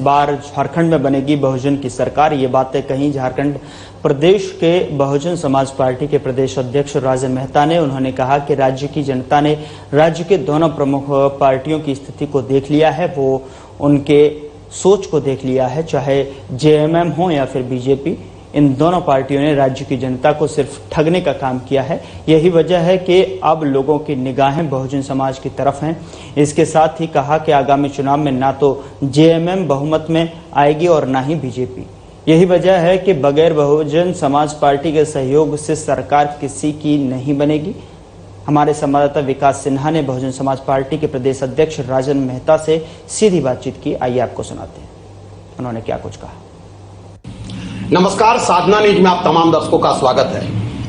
बार झारखंड में बनेगी बहुजन की सरकार। ये बातें कहीं झारखंड प्रदेश के बहुजन समाज पार्टी के प्रदेश अध्यक्ष राजन मेहता ने। उन्होंने कहा कि राज्य की जनता ने राज्य के दोनों प्रमुख पार्टियों की स्थिति को देख लिया है, वो उनके सोच को देख लिया है, चाहे जेएमएम हो या फिर बीजेपी। इन दोनों पार्टियों ने राज्य की जनता को सिर्फ ठगने का काम किया है। यही वजह है कि अब लोगों की निगाहें बहुजन समाज की तरफ हैं। इसके साथ ही कहा कि आगामी चुनाव में ना तो जेएमएम बहुमत में आएगी और ना ही बीजेपी। यही वजह है कि बगैर बहुजन समाज पार्टी के सहयोग से सरकार किसी की नहीं बनेगी। हमारे संवाददाता विकास सिन्हा ने बहुजन समाज पार्टी के प्रदेश अध्यक्ष राजन मेहता से सीधी बातचीत की। आइए आपको सुनाते हैं उन्होंने क्या कुछ कहा। नमस्कार, साधना न्यूज में आप तमाम दर्शकों का स्वागत है।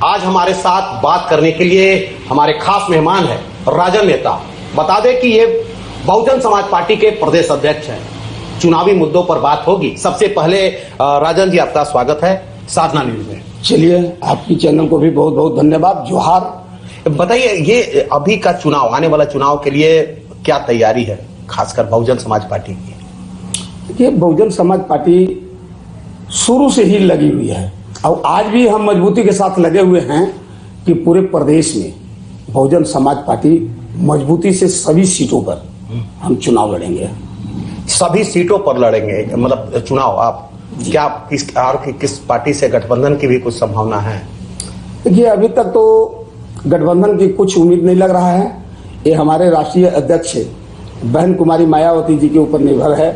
आज हमारे साथ बात करने के लिए हमारे खास मेहमान हैं राजन मेहता। बता दें कि ये बहुजन समाज पार्टी के प्रदेश अध्यक्ष हैं। चुनावी मुद्दों पर बात होगी। सबसे पहले राजन जी, आपका स्वागत है साधना न्यूज में। चलिए, आपकी चैनल को भी बहुत बहुत धन्यवाद, जोहार। बताइए, ये अभी का चुनाव, आने वाला चुनाव के लिए क्या तैयारी है, खासकर बहुजन समाज पार्टी की? देखिए, बहुजन समाज पार्टी शुरू से ही लगी हुई है और आज भी हम मजबूती के साथ लगे हुए हैं कि पूरे प्रदेश में बहुजन समाज पार्टी मजबूती से सभी सीटों पर हम चुनाव लड़ेंगे। सभी सीटों पर लड़ेंगे मतलब चुनाव? आप क्या किस पार्टी से गठबंधन की भी कुछ संभावना है? देखिए, अभी तक तो गठबंधन की कुछ उम्मीद नहीं लग रहा है। ये हमारे राष्ट्रीय अध्यक्ष बहन कुमारी मायावती जी के ऊपर निर्भर है,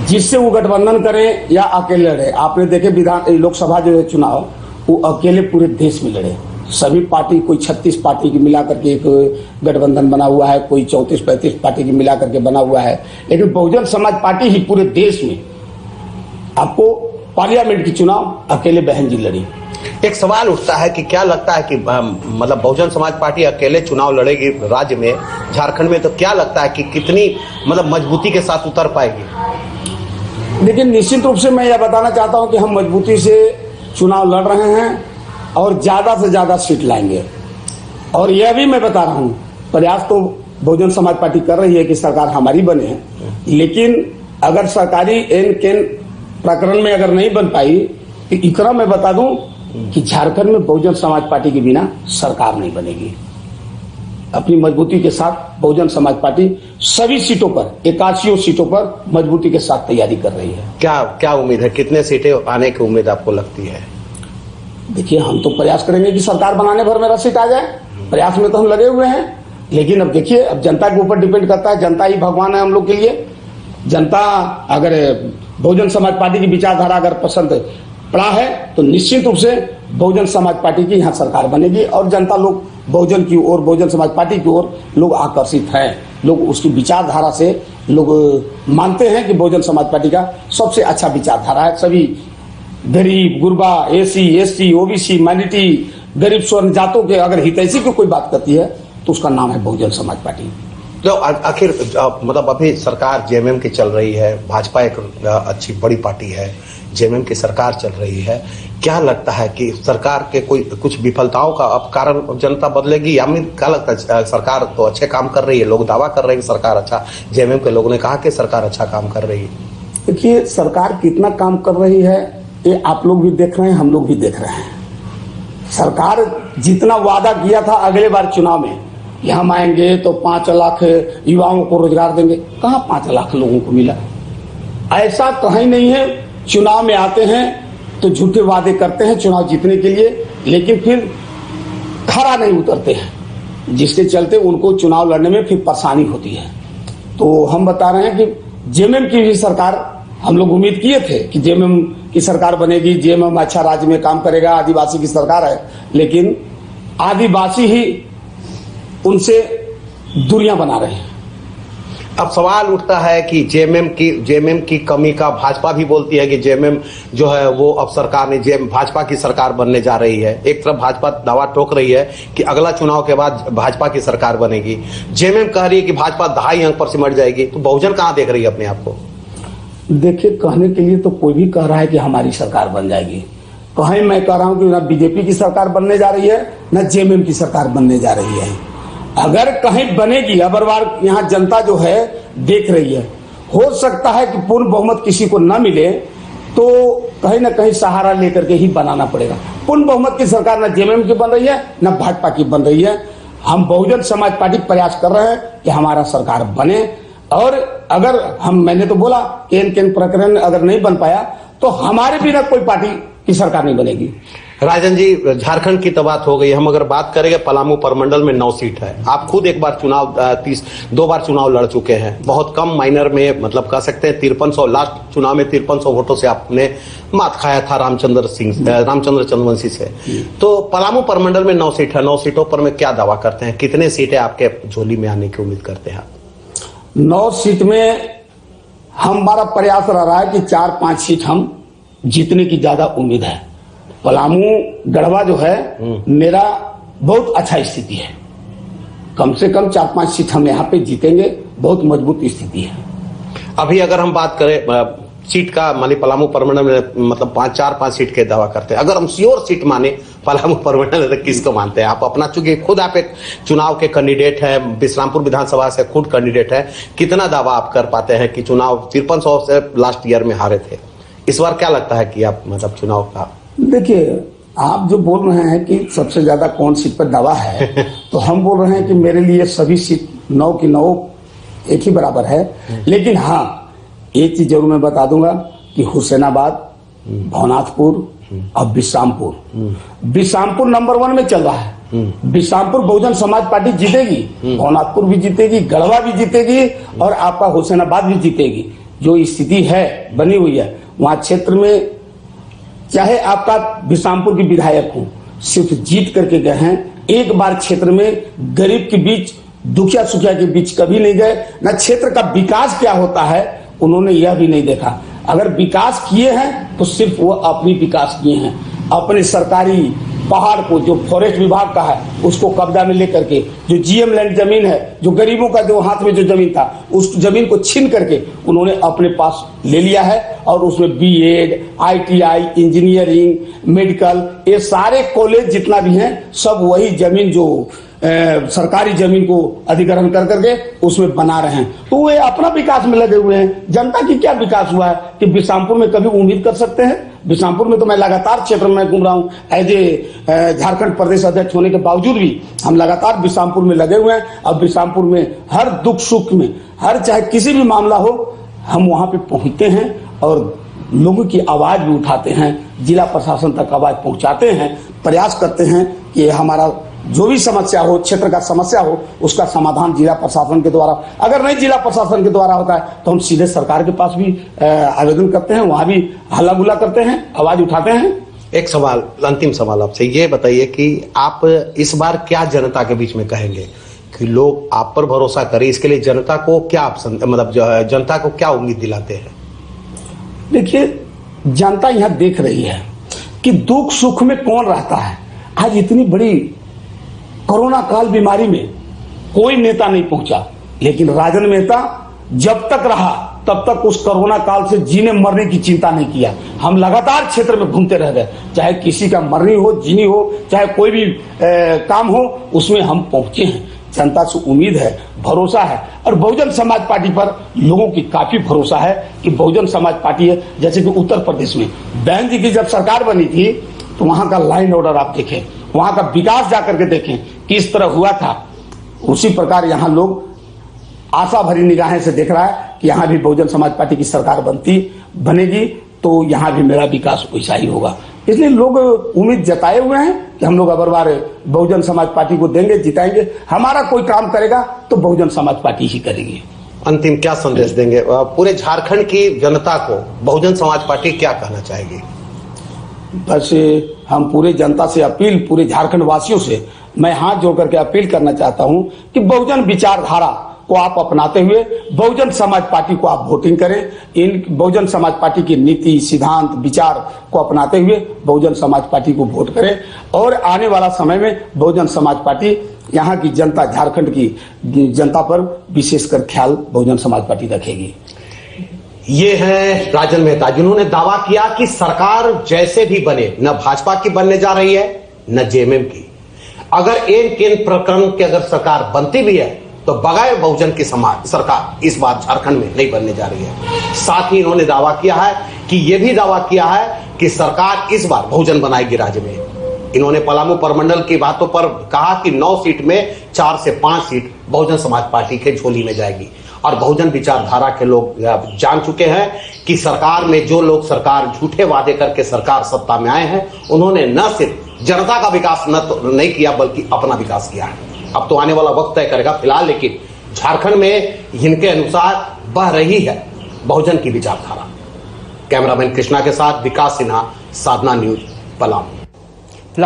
जिससे वो गठबंधन करें या अकेले लड़े। आपने देखे लोकसभा जो है चुनाव, वो अकेले पूरे देश में लड़े। सभी पार्टी, कोई 36 पार्टी की मिला करके एक गठबंधन बना हुआ है, कोई 34-35 पार्टी की मिला करके बना हुआ है, लेकिन बहुजन समाज पार्टी ही पूरे देश में आपको पार्लियामेंट की चुनाव अकेले बहन जी लड़ी। एक सवाल उठता है कि क्या लगता है कि मतलब बहुजन समाज पार्टी अकेले चुनाव लड़ेगी राज्य में, झारखंड में, तो क्या लगता है कि कितनी मतलब मजबूती के साथ उतर पाएगी? लेकिन निश्चित रूप से मैं यह बताना चाहता हूं कि हम मजबूती से चुनाव लड़ रहे हैं और ज्यादा से ज्यादा सीट लाएंगे। और यह भी मैं बता रहा हूं, प्रयास तो बहुजन समाज पार्टी कर रही है कि सरकार हमारी बने, लेकिन अगर सरकारी एन केन प्रकरण में अगर नहीं बन पाई तो इतना मैं बता दूं कि झारखंड में बहुजन समाज पार्टी के बिना सरकार नहीं बनेगी। अपनी मजबूती के साथ बहुजन समाज पार्टी सभी सीटों पर, 81 सीटों पर मजबूती के साथ तैयारी कर रही है। क्या उम्मीद है, कितने सीटें आने की उम्मीद आपको लगती है? देखिए, हम तो प्रयास करेंगे कि सरकार बनाने भर मेरा सीट आ जाए। प्रयास में तो हम लगे हुए हैं, लेकिन अब देखिए, अब जनता के ऊपर डिपेंड करता है। जनता ही भगवान है हम लोग के लिए। जनता अगर बहुजन समाज पार्टी की विचारधारा अगर पसंद पड़ा है तो निश्चित रूप से बहुजन समाज पार्टी की यहाँ सरकार बनेगी और जनता लोग बहुजन की ओर, बहुजन समाज पार्टी की ओर लोग आकर्षित हैं। लोग उसकी विचारधारा से लोग मानते हैं कि बहुजन समाज पार्टी का सबसे अच्छा विचारधारा है। सभी गरीब, गुरबा, एसी, एसटी, ओबीसी, माइनॉरिटी, गरीब स्वर्ण जातों के अगर हितैषी की कोई बात करती है तो उसका नाम है बहुजन समाज पार्टी। तो आखिर मतलब अभी सरकार जेएमएम की चल रही है, भाजपा एक अच्छी बड़ी पार्टी है, जेएमएम की सरकार चल रही है। क्या लगता है कि सरकार के कुछ विफलताओं का अब कारण जनता बदलेगी, या क्या लगता है सरकार तो अच्छे काम कर रही है? लोग दावा कर रहे हैं कि सरकार अच्छा, जेएमएम के लोगों ने कहा कि सरकार अच्छा काम कर रही है। देखिए, सरकार कितना काम कर रही है ये आप लोग भी देख रहे हैं, हम लोग भी देख रहे हैं। सरकार जितना वादा किया था अगले बार चुनाव में, हम आएंगे तो 5 लाख युवाओं को रोजगार देंगे, कहाँ 5 लाख लोगों को मिला? ऐसा कहीं नहीं है। चुनाव में आते हैं तो झूठे वादे करते हैं चुनाव जीतने के लिए, लेकिन फिर खरा नहीं उतरते हैं, जिसके चलते उनको चुनाव लड़ने में फिर परेशानी होती है। तो हम बता रहे हैं कि जेएमएम की भी सरकार, हम लोग उम्मीद किए थे कि जेएमएम की सरकार बनेगी, जेएमएम अच्छा राज्य में काम करेगा, आदिवासी की सरकार है, लेकिन आदिवासी ही उनसे दूरियां बना रहे हैं। अब सवाल उठता है कि जेएमएम की कमी का भाजपा भी बोलती है कि जेएमएम जो है वो अब सरकार ने भाजपा की सरकार बनने जा रही है। एक तरफ भाजपा दावा ठोक रही है कि अगला चुनाव के बाद भाजपा की सरकार बनेगी, जेएमएम कह रही है कि भाजपा 2.5 अंक पर सिमट जाएगी। तो बहुजन कहाँ देख रही है अपने आप को? देखिए, कहने के लिए तो कोई भी कह रहा है कि हमारी सरकार बन जाएगी। कहीं मैं कह रहा हूं कि ना बीजेपी की सरकार बनने जा रही है, न जेएमएम की सरकार बनने जा रही है। अगर कहीं बनेगी, अबर बार यहाँ जनता जो है देख रही है, हो सकता है कि पूर्ण बहुमत किसी को न मिले तो कहीं ना कहीं सहारा लेकर के ही बनाना पड़ेगा। पूर्ण बहुमत की सरकार न जेएमएम की बन रही है न भाजपा की बन रही है। हम बहुजन समाज पार्टी प्रयास कर रहे हैं कि हमारा सरकार बने, और अगर मैंने तो बोला केन प्रकरण अगर नहीं बन पाया तो हमारे बिना कोई पार्टी की सरकार नहीं बनेगी। राजन जी, झारखंड की तो बात हो गई, हम अगर बात करेंगे पलामू परमंडल में 9 सीट है। आप खुद एक बार चुनाव 2 बार चुनाव लड़ चुके हैं, बहुत कम माइनर में, मतलब कह सकते हैं 5300, लास्ट चुनाव में 5300 वोटों से आपने मात खाया था रामचंद्र चंद्रवंशी से। तो पलामू परमंडल में 9 सीट है, 9 सीटों पर में क्या दावा करते हैं, कितने सीटें आपके झोली में आने की उम्मीद करते हैं? 9 सीट में हमारा प्रयास रहा है कि 4-5 सीट हम जीतने की ज्यादा उम्मीद है। पलामू गढ़वा जो है मेरा बहुत अच्छा स्थिति है, कम से कम 4-5 सीट हम यहाँ पे जीतेंगे, बहुत मजबूत स्थिति है। अभी अगर हम बात करें सीट का, मानी पलामू परमंडल में मतलब 4-5 सीट के दावा करते हैं, अगर हम श्योर सीट माने पलामू परमंडल तो किसको मानते हैं आप अपना? चूंकि खुद आप एक चुनाव के कैंडिडेट है, बिश्रामपुर विधानसभा से खुद कैंडिडेट है, कितना दावा आप कर पाते हैं कि चुनाव 5300 से लास्ट ईयर में हारे थे, इस बार क्या लगता है कि आप मतलब चुनाव का? देखिए, आप जो बोल रहे हैं कि सबसे ज्यादा कौन सीट पर दावा है तो हम बोल रहे हैं कि मेरे लिए सभी सीट 9 की 9 एक ही बराबर है। लेकिन हाँ, एक चीज जरूर मैं बता दूंगा कि हुसैनाबाद, भवनाथपुर और बिश्रामपुर नंबर 1 में चल रहा है। बिश्रामपुर बहुजन समाज पार्टी जीतेगी, भवनाथपुर भी जीतेगी, गढ़वा भी जीतेगी और आपका हुसैनाबाद भी जीतेगी। जो स्थिति है बनी हुई है वहां क्षेत्र में, चाहे आपका बिश्रामपुर के विधायक हो, सिर्फ जीत करके गए हैं। एक बार क्षेत्र में गरीब के बीच, दुखिया सुखिया के बीच कभी नहीं गए, न क्षेत्र का विकास क्या होता है उन्होंने यह भी नहीं देखा। अगर विकास किए हैं तो सिर्फ वो अपनी विकास किए हैं, अपने सरकारी पहाड़ को, जो फॉरेस्ट विभाग का है उसको कब्जा में लेकर के, जो जीएम लैंड जमीन है, जो गरीबों का जो हाथ में जो जमीन था उस जमीन को छीन करके उन्होंने अपने पास ले लिया है और उसमें बीएड, आईटीआई, इंजीनियरिंग, मेडिकल, ये सारे कॉलेज जितना भी हैं सब वही जमीन जो सरकारी जमीन को अधिग्रहण कर करके उसमें बना रहे हैं। तो वे अपना विकास में लगे हुए हैं। जनता की क्या विकास हुआ है कि बिश्रामपुर में कभी उम्मीद कर सकते हैं? बिश्रामपुर में तो मैं लगातार क्षेत्र में घूम रहा हूँ, एज ए झारखंड प्रदेश अध्यक्ष होने के बावजूद भी हम लगातार बिश्रामपुर में लगे हुए हैं। अब बिश्रामपुर में हर दुख सुख में, हर चाहे किसी भी मामला हो, हम वहां पे पहुंचते हैं और लोगों की आवाज भी उठाते हैं, जिला प्रशासन तक आवाज पहुंचाते हैं, प्रयास करते हैं कि हमारा जो भी समस्या हो, क्षेत्र का समस्या हो, उसका समाधान जिला प्रशासन के द्वारा, अगर नहीं जिला प्रशासन के द्वारा होता है तो हम सीधे सरकार के पास भी आवेदन करते हैं, वहां भी हल्ला गुल्ला करते हैं, आवाज उठाते हैं। एक सवाल, अंतिम सवाल आपसे ये बताइए कि आप इस बार क्या जनता के बीच में कहेंगे कि लोग आप पर भरोसा करें, इसके लिए जनता को क्या मतलब जनता को क्या उम्मीद दिलाते हैं? देखिए, जनता यहां देख रही है कि दुख सुख में कौन रहता है। आज इतनी बड़ी कोरोना काल बीमारी में कोई नेता नहीं पहुंचा, लेकिन राजन मेहता जब तक रहा तब तक उस कोरोना काल से जीने मरने की चिंता नहीं किया। हम लगातार क्षेत्र में घूमते रह गए, चाहे किसी का मरनी हो, जीनी हो, चाहे कोई भी काम हो, उसमें हम पहुंचे हैं। जनता से उम्मीद है, भरोसा है, और बहुजन समाज पार्टी पर लोगों की काफी भरोसा है कि बहुजन समाज पार्टी है। जैसे कि उत्तर प्रदेश में बहन जी की जब सरकार बनी थी तो वहां का लाइन ऑर्डर आप देखें, वहां का विकास जाकर के देखें किस तरह हुआ था, उसी प्रकार यहां लोग आशा भरी निगाहें से देख रहा है कि यहां भी बहुजन समाज पार्टी की सरकार बनेगी तो यहां भी मेरा विकास वैसा ही होगा। इसलिए लोग उम्मीद जताए हुए हैं कि हम लोग अगर बार बहुजन समाज पार्टी को देंगे, जिताएंगे। हमारा कोई काम करेगा तो बहुजन समाज पार्टी ही करेगी। अंतिम क्या संदेश देंगे पूरे झारखंड की जनता को? बहुजन समाज पार्टी क्या कहना चाहेगी? बस हम पूरे जनता से अपील, पूरे झारखंड वासियों से मैं हाथ जोड़ करके अपील करना चाहता हूं कि बहुजन विचारधारा को आप अपनाते हुए बहुजन समाज पार्टी को आप वोटिंग करें। इन बहुजन समाज पार्टी की नीति, सिद्धांत, विचार को अपनाते हुए बहुजन समाज पार्टी को वोट करें और आने वाला समय में बहुजन समाज पार्टी यहाँ की जनता, झारखंड की जनता पर विशेषकर ख्याल बहुजन समाज पार्टी रखेगी। ये है राजन मेहता, जिन्होंने दावा किया कि सरकार जैसे भी बने, न भाजपा की बनने जा रही है न जेएमएम की। अगर इन प्रकरण की अगर सरकार बनती भी है तो बगैर बहुजन की समाज सरकार इस बार झारखंड में नहीं बनने जा रही है। साथ ही इन्होंने दावा किया है कि यह भी दावा किया है कि सरकार इस बार बहुजन बनाएगी राज्य में। इन्होंने पलामू प्रमंडल की बातों पर कहा कि 9 सीट में 4 से 5 सीट बहुजन समाज पार्टी के झोली में जाएगी। और बहुजन विचारधारा के लोग जान चुके हैं कि सरकार में जो लोग सरकार झूठे वादे करके सरकार सत्ता में आए हैं, उन्होंने न सिर्फ जनता का विकास नहीं किया बल्कि अपना विकास किया है। अब तो आने वाला वक्त तय करेगा। फिलहाल लेकिन झारखंड में इनके अनुसार बह रही है बहुजन की विचारधारा। कैमरामैन कृष्णा के साथ विकास सिन्हा, साधना न्यूज, पलामू।